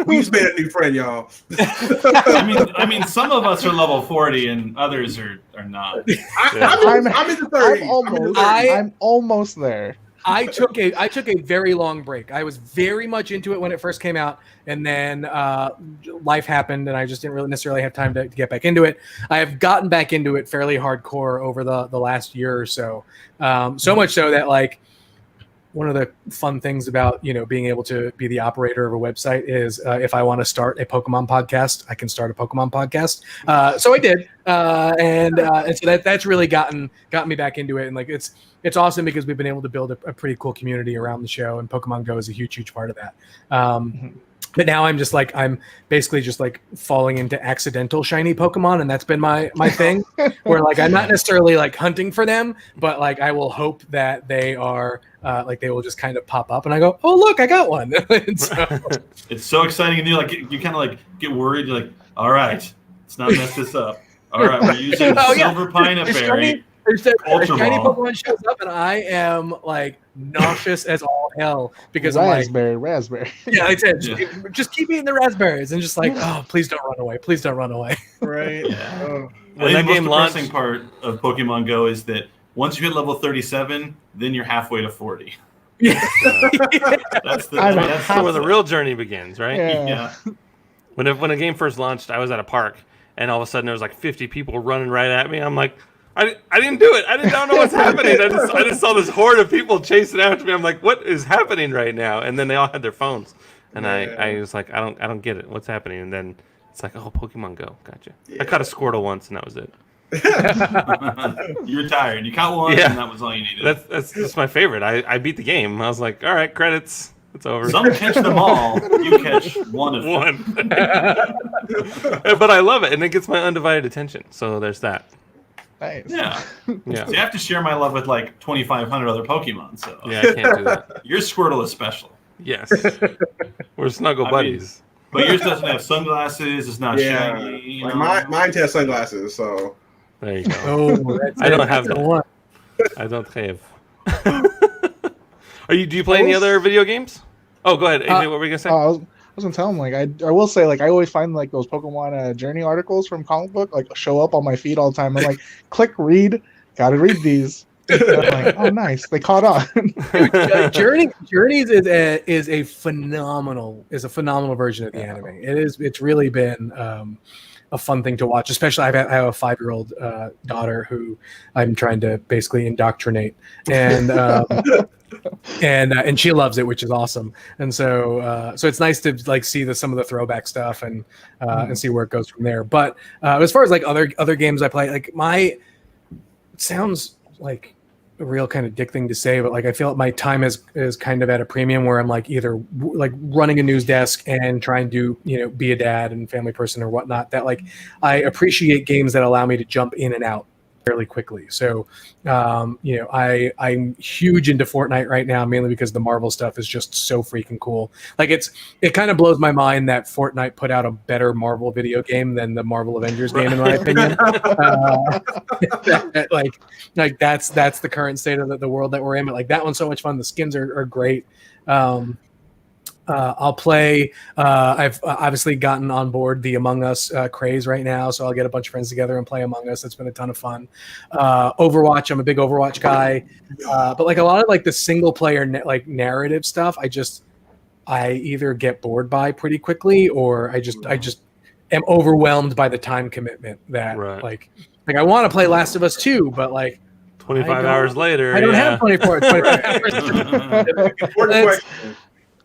We just made a new friend, y'all. I mean, some of us are level 40 and others are not. I'm in the 30s. I'm almost there. I took a very long break. I was very much into it when it first came out, and then life happened, and I just didn't really necessarily have time to get back into it. I have gotten back into it fairly hardcore over the last year or so. So much so that like one of the fun things about being able to be the operator of a website is if I want to start a Pokemon podcast, I can start a Pokemon podcast. So I did, and so that's really gotten me back into it, and like it's awesome because we've been able to build a pretty cool community around the show, and Pokemon Go is a huge part of that. But now I'm basically just like falling into accidental shiny Pokemon, and that's been my thing. Where like I'm not necessarily like hunting for them, but like I will hope that they are like they will just kind of pop up, and I go, oh look, I got one. It's so exciting, and you kind of like get worried. You're like, all right, let's not mess this up. All right, we're using Silver Pineapple Berry. A shiny Pokemon shows up, and I am like nauseous as all hell because raspberry. Yeah, I said, just keep eating the raspberries, and just like, oh, please don't run away. Please don't run away. Right. Yeah. When that game launched, the depressing part of Pokemon Go is that once you hit level 37, then you're halfway to 40. Yeah. That's where the real journey begins, right? Yeah. When a game first launched, I was at a park, and all of a sudden there was like 50 people running right at me. I'm like, I didn't do it. I don't know what's happening. I just saw this horde of people chasing after me. I'm like, what is happening right now? And then they all had their phones. And I was like, I don't get it. What's happening? And then it's like, oh, Pokemon Go. Gotcha. Yeah. I caught a Squirtle once, and that was it. You were tired. You caught one, and that was all you needed. That's just my favorite. I beat the game. I was like, all right, credits. It's over. Some catch them all. You catch one of them. One. But I love it, and it gets my undivided attention. So there's that. Nice. Yeah. Yeah. So you have to share my love with like 2,500 other Pokemon. So Yeah, I can't do that. your Squirtle is special. Yes. We're snuggle I mean, buddies. But yours doesn't have sunglasses. It's not shaggy. You Like know? mine has sunglasses, so There you go. Oh, that's I don't it. have That's the that. one. I don't have. Do you play any other video games? Oh, go ahead, AJ. What were you gonna say? I was gonna tell him, like, I will say, like, I always find like those Pokemon journey articles from comic book like show up on my feed all the time. I'm like, click read, gotta read these. And I'm like, oh, nice, they caught on. Journeys is a phenomenal version of the anime. It's really been a fun thing to watch. Especially I have a 5-year-old daughter who I'm trying to basically indoctrinate, and and she loves it, which is awesome. And so it's nice to like see some of the throwback stuff and see where it goes from there. But as far as like other games I play, like it sounds like a real kind of dick thing to say, but like I feel like my time is kind of at a premium where I'm like either like running a news desk and trying to be a dad and family person or whatnot, that like I appreciate games that allow me to jump in and out fairly quickly. So I'm huge into Fortnite right now, mainly because the Marvel stuff is just so freaking cool. Like it kind of blows my mind that Fortnite put out a better Marvel video game than the Marvel Avengers game, in my opinion. Like that's the current state of the world that we're in. But like that one's so much fun. The skins are great. I'll play. I've obviously gotten on board the Among Us craze right now, so I'll get a bunch of friends together and play Among Us. It's been a ton of fun. Overwatch. I'm a big Overwatch guy, but like a lot of like the single player narrative stuff, I either get bored by pretty quickly, or I just am overwhelmed by the time commitment that like I want to play Last of Us 2, but like 25 hours later, I don't have 24 hours. important question.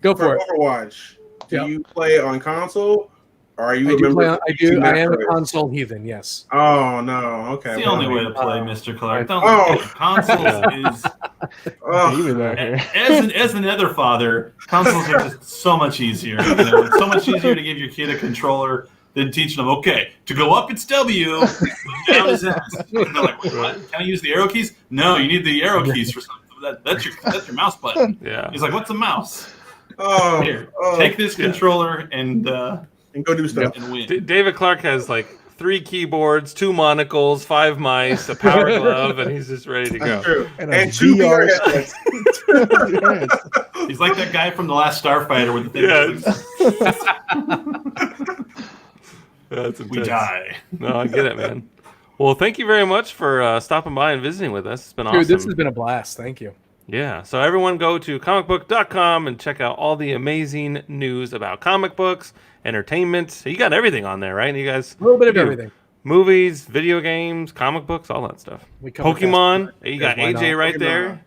Go for it. Overwatch. Do you play on console, or are you I a do member? I am a console heathen. Yes. Oh no. Okay. It's the only way to play, Mr. Clark. Consoles is. As an other father, consoles are just so much easier. It's so much easier to give your kid a controller than teaching them. Okay, to go up it's W, down is S. And they're like, what? Can I use the arrow keys? No, you need the arrow keys for something. That's your mouse button. Yeah. He's like, what's a mouse? Here, take this controller and go do stuff. And win. David Clark has like 3 keyboards, 2 monocles, 5 mice, a power glove, and he's just ready to go. True. And 2 VR headsets. He's like that guy from The Last Starfighter with the thing. That's we die. No, I get it, man. Well, thank you very much for stopping by and visiting with us. It's been awesome. Dude, this has been a blast. Thank you. Yeah, so everyone go to comicbook.com and check out all the amazing news about comic books, entertainment. You got everything on there, right? You guys, a little bit of everything. Movies, video games, comic books, all that stuff. Pokemon. You got AJ right there.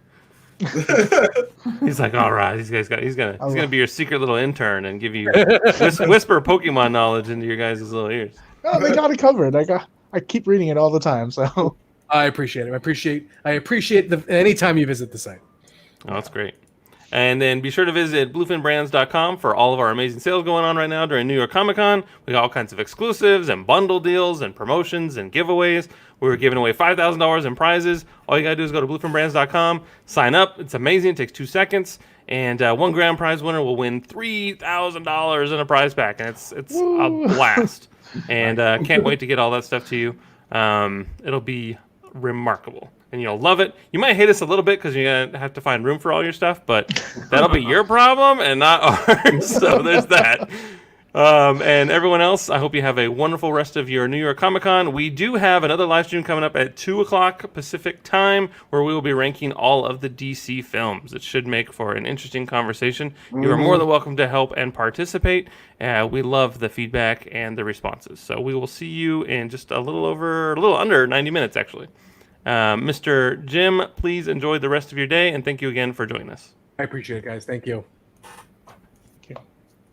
He's like, all right, he's gonna be your secret little intern and give you whisper Pokemon knowledge into your guys' little ears. No, they got it covered. I keep reading it all the time, so I appreciate it. I appreciate anytime you visit the site. Oh, that's great. And then be sure to visit bluefinbrands.com for all of our amazing sales going on right now during New York Comic Con. We got all kinds of exclusives and bundle deals and promotions and giveaways. We're giving away $5,000 in prizes. All you got to do is go to bluefinbrands.com, sign up. It's amazing. It takes 2 seconds. And one grand prize winner will win $3,000 in a prize pack. And it's a blast. And can't wait to get all that stuff to you. It'll be remarkable. And you'll love it. You might hate us a little bit because you're going to have to find room for all your stuff, but that'll be your problem and not ours. So there's that. And everyone else, I hope you have a wonderful rest of your New York Comic Con. We do have another live stream coming up at 2 o'clock Pacific time where we will be ranking all of the DC films. It should make for an interesting conversation. You are more than welcome to help and participate. We love the feedback and the responses. So we will see you in just a little under 90 minutes, actually. Mr. Jim, please enjoy the rest of your day, and thank you again for joining us. I appreciate it, guys. Thank you.